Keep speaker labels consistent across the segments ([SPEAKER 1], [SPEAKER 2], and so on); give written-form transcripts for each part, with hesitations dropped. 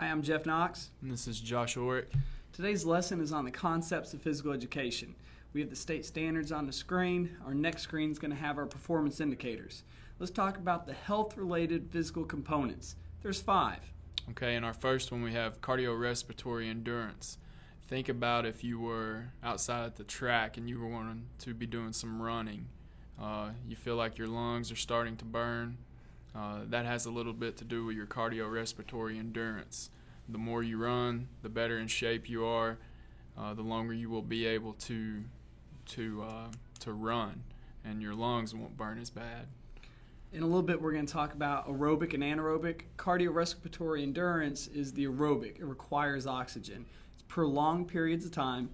[SPEAKER 1] Hi, I'm Jeff Knox.
[SPEAKER 2] And this is Josh Orrick.
[SPEAKER 1] Today's lesson is on the concepts of physical education. We have the state standards on the screen. Our next screen is going to have our performance indicators. Let's talk about the health-related physical components. There's 5.
[SPEAKER 2] Okay, in our first one we have cardiorespiratory endurance. Think about if you were outside at the track and you were wanting to be doing some running. You feel like your lungs are starting to burn. That has a little bit to do with your cardiorespiratory endurance. The more you run, the better in shape you are, the longer you will be able to run, and your lungs won't burn as bad.
[SPEAKER 1] In a little bit, we're going to talk about aerobic and anaerobic. Cardiorespiratory endurance is the aerobic. It requires oxygen. It's prolonged periods of time.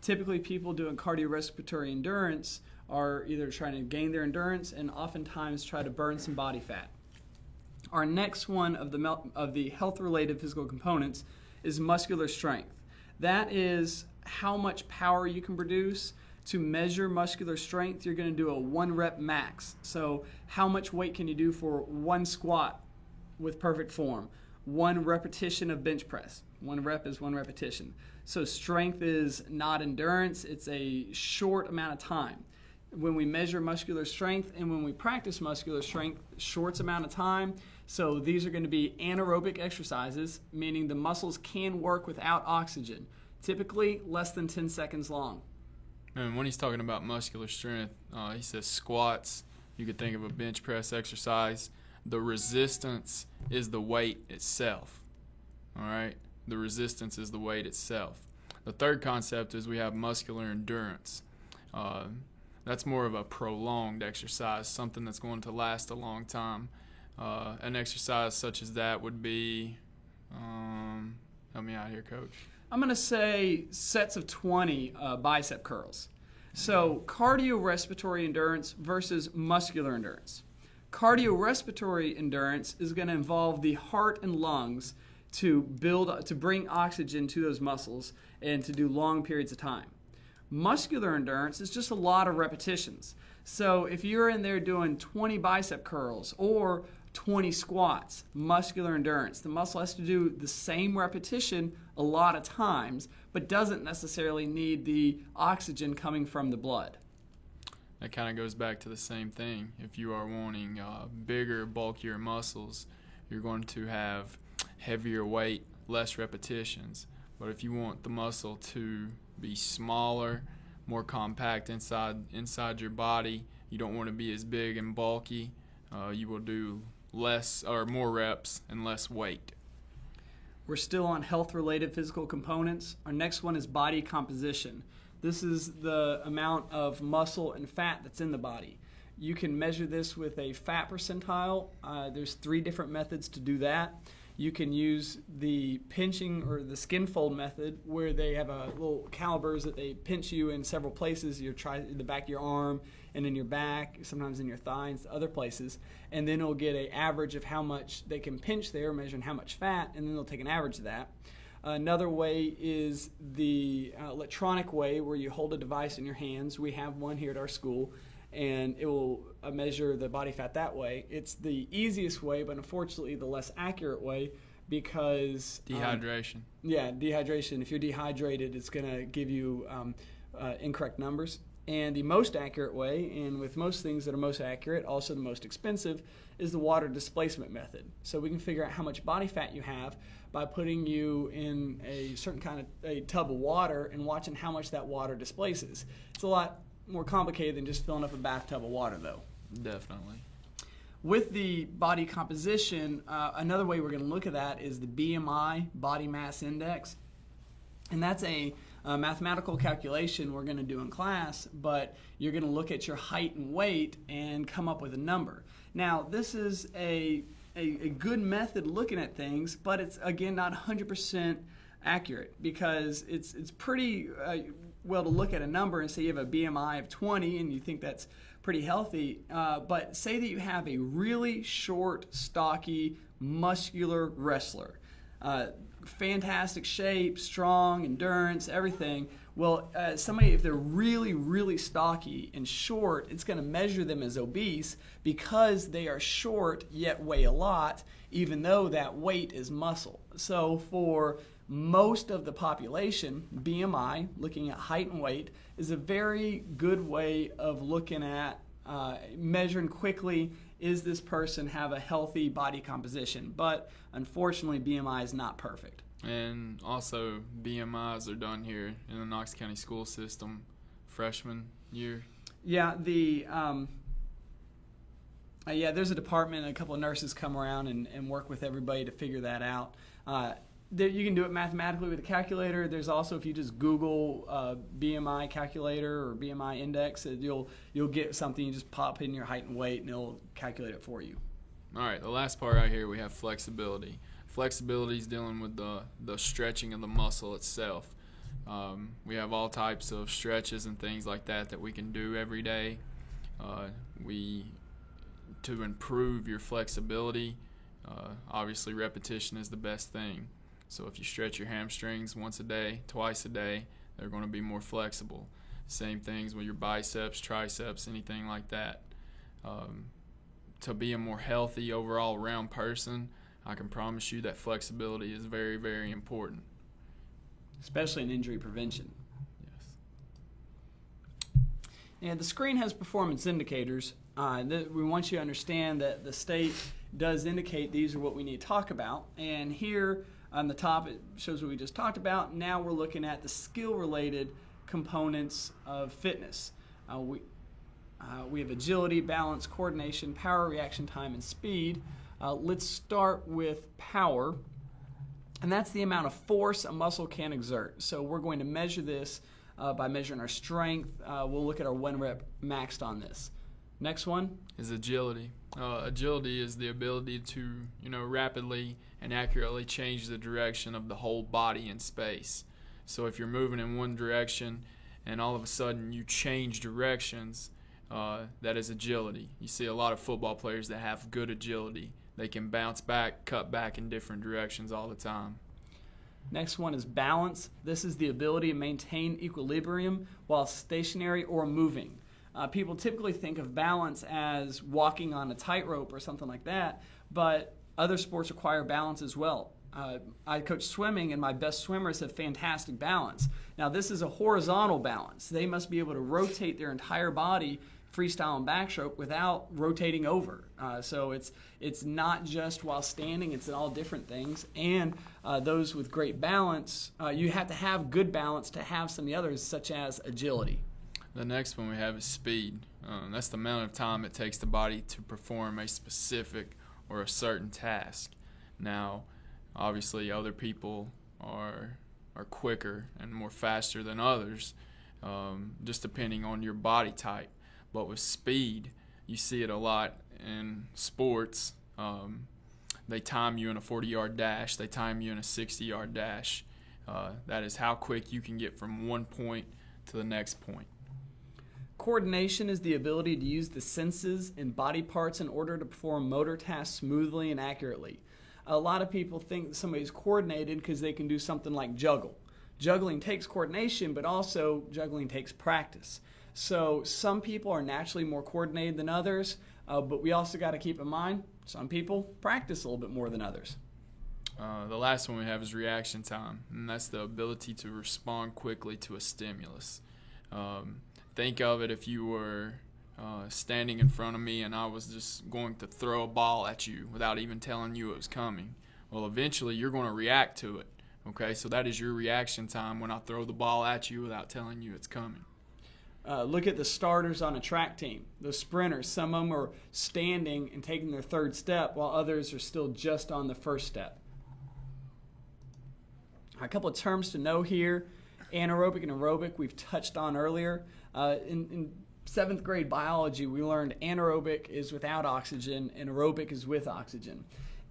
[SPEAKER 1] Typically, people doing cardiorespiratory endurance are either trying to gain their endurance and oftentimes try to burn some body fat. Our next one of the health-related physical components is muscular strength. That is how much power you can produce. To measure muscular strength, you're going to do a 1-rep max. So how much weight can you do for 1 squat with perfect form? 1 repetition of bench press. 1 rep is 1 repetition. So strength is not endurance. It's a short amount of time. When we measure muscular strength and when we practice muscular strength, short amount of time. So these are going to be anaerobic exercises, meaning the muscles can work without oxygen, typically less than 10 seconds long.
[SPEAKER 2] And when he's talking about muscular strength, he says squats. You could think of a bench press exercise. The resistance is the weight itself. All right? The resistance is the weight itself. The third concept is we have muscular endurance. That's more of a prolonged exercise, something that's going to last a long time. An exercise such as that would be, help me out here, Coach.
[SPEAKER 1] I'm going to say sets of 20 bicep curls. So cardiorespiratory endurance versus muscular endurance. Cardiorespiratory endurance is going to involve the heart and lungs to bring oxygen to those muscles and to do long periods of time. Muscular endurance is just a lot of repetitions. So if you're in there doing 20 bicep curls or 20 squats, muscular endurance. The muscle has to do the same repetition a lot of times, but doesn't necessarily need the oxygen coming from the blood.
[SPEAKER 2] That kind of goes back to the same thing. If you are wanting bigger, bulkier muscles, you're going to have heavier weight, less repetitions. But if you want the muscle to be smaller, more compact inside your body, you don't want to be as big and bulky, you will do less or more reps and less weight.
[SPEAKER 1] We're still on health-related physical components. Our next one is body composition. This is the amount of muscle and fat that's in the body. You can measure this with a fat percentile. There's 3 different methods to do that. You can use the pinching or the skin fold method, where they have little calipers that they pinch you in several places. You try in the back of your arm and in your back, sometimes in your thighs, other places, and then it'll get an average of how much they can pinch there, measuring how much fat, and then they'll take an average of that. Another way is the electronic way, where you hold a device in your hands. We have one here at our school, and it will measure the body fat that way. It's the easiest way, but unfortunately the less accurate way, because
[SPEAKER 2] dehydration.
[SPEAKER 1] Dehydration. If you're dehydrated, it's going to give you incorrect numbers. And the most accurate way, and with most things that are most accurate, also the most expensive, is the water displacement method. So we can figure out how much body fat you have by putting you in a certain kind of a tub of water and watching how much that water displaces. It's a lot more complicated than just filling up a bathtub of water, though.
[SPEAKER 2] Definitely.
[SPEAKER 1] With the body composition, another way we're going to look at that is the BMI, body mass index. And that's a mathematical calculation we're going to do in class, but you're going to look at your height and weight and come up with a number. Now, this is a good method looking at things, but it's, again, not 100% accurate, because it's pretty well to look at a number and say you have a BMI of 20 and you think that's pretty healthy, but say that you have a really short, stocky, muscular wrestler. Fantastic shape, strong, endurance, everything. Well, somebody, if they're really, really stocky and short, it's going to measure them as obese because they are short yet weigh a lot, even though that weight is muscle. So for most of the population, BMI, looking at height and weight, is a very good way of looking at measuring quickly, is this person have a healthy body composition? But unfortunately, BMI is not perfect.
[SPEAKER 2] And also, BMIs are done here in the Knox County school system freshman year.
[SPEAKER 1] Yeah, there's a department, and a couple of nurses come around and work with everybody to figure that out. You can do it mathematically with a calculator. There's also, if you just Google BMI calculator or BMI index, you'll get something. You just pop in your height and weight, and it'll calculate it for you.
[SPEAKER 2] All right, the last part right here, we have flexibility. Flexibility is dealing with the stretching of the muscle itself. We have all types of stretches and things like that we can do every day. To improve your flexibility, obviously repetition is the best thing. So if you stretch your hamstrings once a day, twice a day, they're going to be more flexible. Same things with your biceps, triceps, anything like that. To be a more healthy overall round person, I can promise you that flexibility is very, very important.
[SPEAKER 1] Especially in injury prevention.
[SPEAKER 2] Yes.
[SPEAKER 1] And the screen has performance indicators. We want you to understand that the state does indicate these are what we need to talk about. And here on the top, it shows what we just talked about. Now we're looking at the skill-related components of fitness. We have agility, balance, coordination, power, reaction time, and speed. Let's start with power, and that's the amount of force a muscle can exert. So we're going to measure this by measuring our strength. We'll look at our 1 rep maxed on this. Next one
[SPEAKER 2] is agility. Agility is the ability to, rapidly and accurately change the direction of the whole body in space. So if you're moving in one direction and all of a sudden you change directions, that is agility. You see a lot of football players that have good agility. They can bounce back, cut back in different directions all the time.
[SPEAKER 1] Next one is balance. This is the ability to maintain equilibrium while stationary or moving. People typically think of balance as walking on a tightrope or something like that, but other sports require balance as well. I coach swimming, and my best swimmers have fantastic balance. Now, this is a horizontal balance. They must be able to rotate their entire body, freestyle and backstroke, without rotating over. So it's not just while standing, it's in all different things. And those with great balance, you have to have good balance to have some of the others, such as agility.
[SPEAKER 2] The next one we have is speed. That's the amount of time it takes the body to perform a specific or a certain task. Now, obviously, other people are quicker and more faster than others, just depending on your body type. But with speed, you see it a lot in sports. They time you in a 40-yard dash. They time you in a 60-yard dash. That is how quick you can get from one point to the next point.
[SPEAKER 1] Coordination is the ability to use the senses and body parts in order to perform motor tasks smoothly and accurately. A lot of people think that somebody's coordinated because they can do something like juggle. Juggling takes coordination, but also juggling takes practice. So some people are naturally more coordinated than others, but we also got to keep in mind some people practice a little bit more than others.
[SPEAKER 2] The last one we have is reaction time, and that's the ability to respond quickly to a stimulus. Think of it if you were standing in front of me and I was just going to throw a ball at you without even telling you it was coming. Well, eventually you're going to react to it. Okay, so that is your reaction time when I throw the ball at you without telling you it's coming.
[SPEAKER 1] Look at the starters on a track team. The sprinters, some of them are standing and taking their third step while others are still just on the first step. A couple of terms to know here. Anaerobic and aerobic we've touched on earlier. In 7th grade biology, we learned anaerobic is without oxygen and aerobic is with oxygen.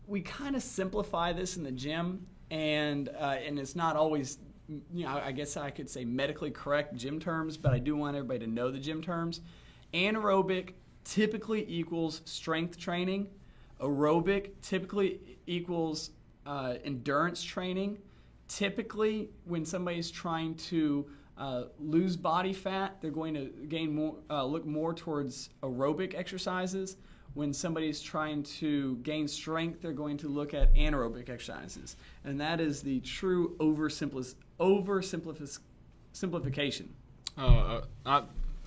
[SPEAKER 1] We kind of simplify this in the gym, and it's not always, I guess I could say medically correct gym terms, but I do want everybody to know the gym terms. Anaerobic typically equals strength training. Aerobic typically equals endurance training. Typically, when somebody's trying to lose body fat, they're going to gain more, look more towards aerobic exercises. When somebody's trying to gain strength, they're going to look at anaerobic exercises. And that is the true simplification.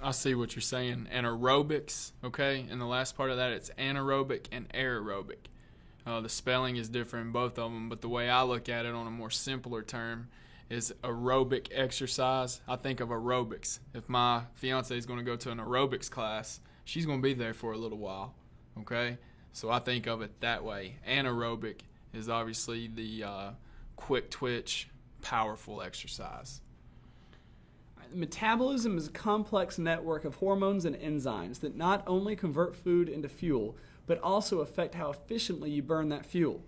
[SPEAKER 2] I see what you're saying. Anaerobics, okay? And the last part of that, it's anaerobic and aerobic. The spelling is different in both of them, but the way I look at it on a more simpler term is aerobic exercise. I think of aerobics. If my fiance is going to go to an aerobics class, she's going to be there for a little while, okay? So I think of it that way. Anaerobic is obviously the quick twitch, powerful exercise.
[SPEAKER 1] Metabolism is a complex network of hormones and enzymes that not only convert food into fuel, but also affect how efficiently you burn that fuel.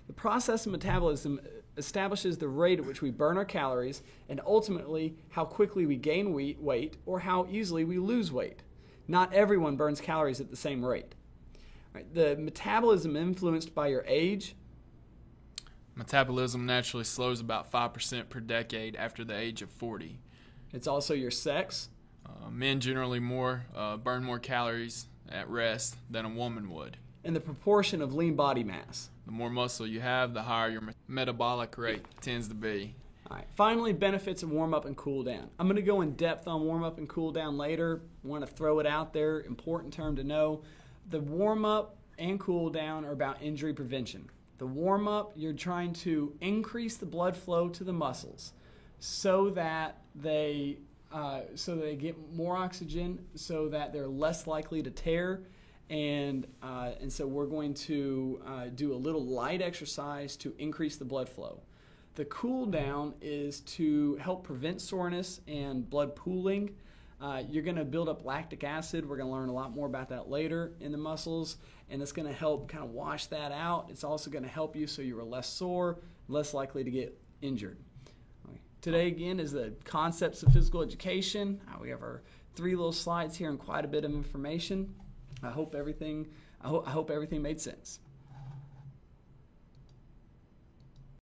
[SPEAKER 1] The process of metabolism establishes the rate at which we burn our calories and ultimately how quickly we gain weight or how easily we lose weight. Not everyone burns calories at the same rate. Right, the metabolism influenced by your age.
[SPEAKER 2] Metabolism naturally slows about 5% per decade after the age of 40.
[SPEAKER 1] It's also your sex.
[SPEAKER 2] Men generally burn more calories at rest than a woman would.
[SPEAKER 1] And the proportion of lean body mass.
[SPEAKER 2] The more muscle you have, the higher your metabolic rate tends to be.
[SPEAKER 1] All right. Finally, benefits of warm-up and cool-down. I'm going to go in depth on warm-up and cool-down later. I want to throw it out there. Important term to know. The warm-up and cool-down are about injury prevention. The warm-up, you're trying to increase the blood flow to the muscles so that they get more oxygen, so that they're less likely to tear, and so we're going to do a little light exercise to increase the blood flow. The cool down is to help prevent soreness and blood pooling. You're going to build up lactic acid. We're going to learn a lot more about that later in the muscles, and it's going to help kind of wash that out. It's also going to help you so you're less sore, less likely to get injured. Today, again, is the concepts of physical education. We have our 3 little slides here and quite a bit of information. I hope everything made sense.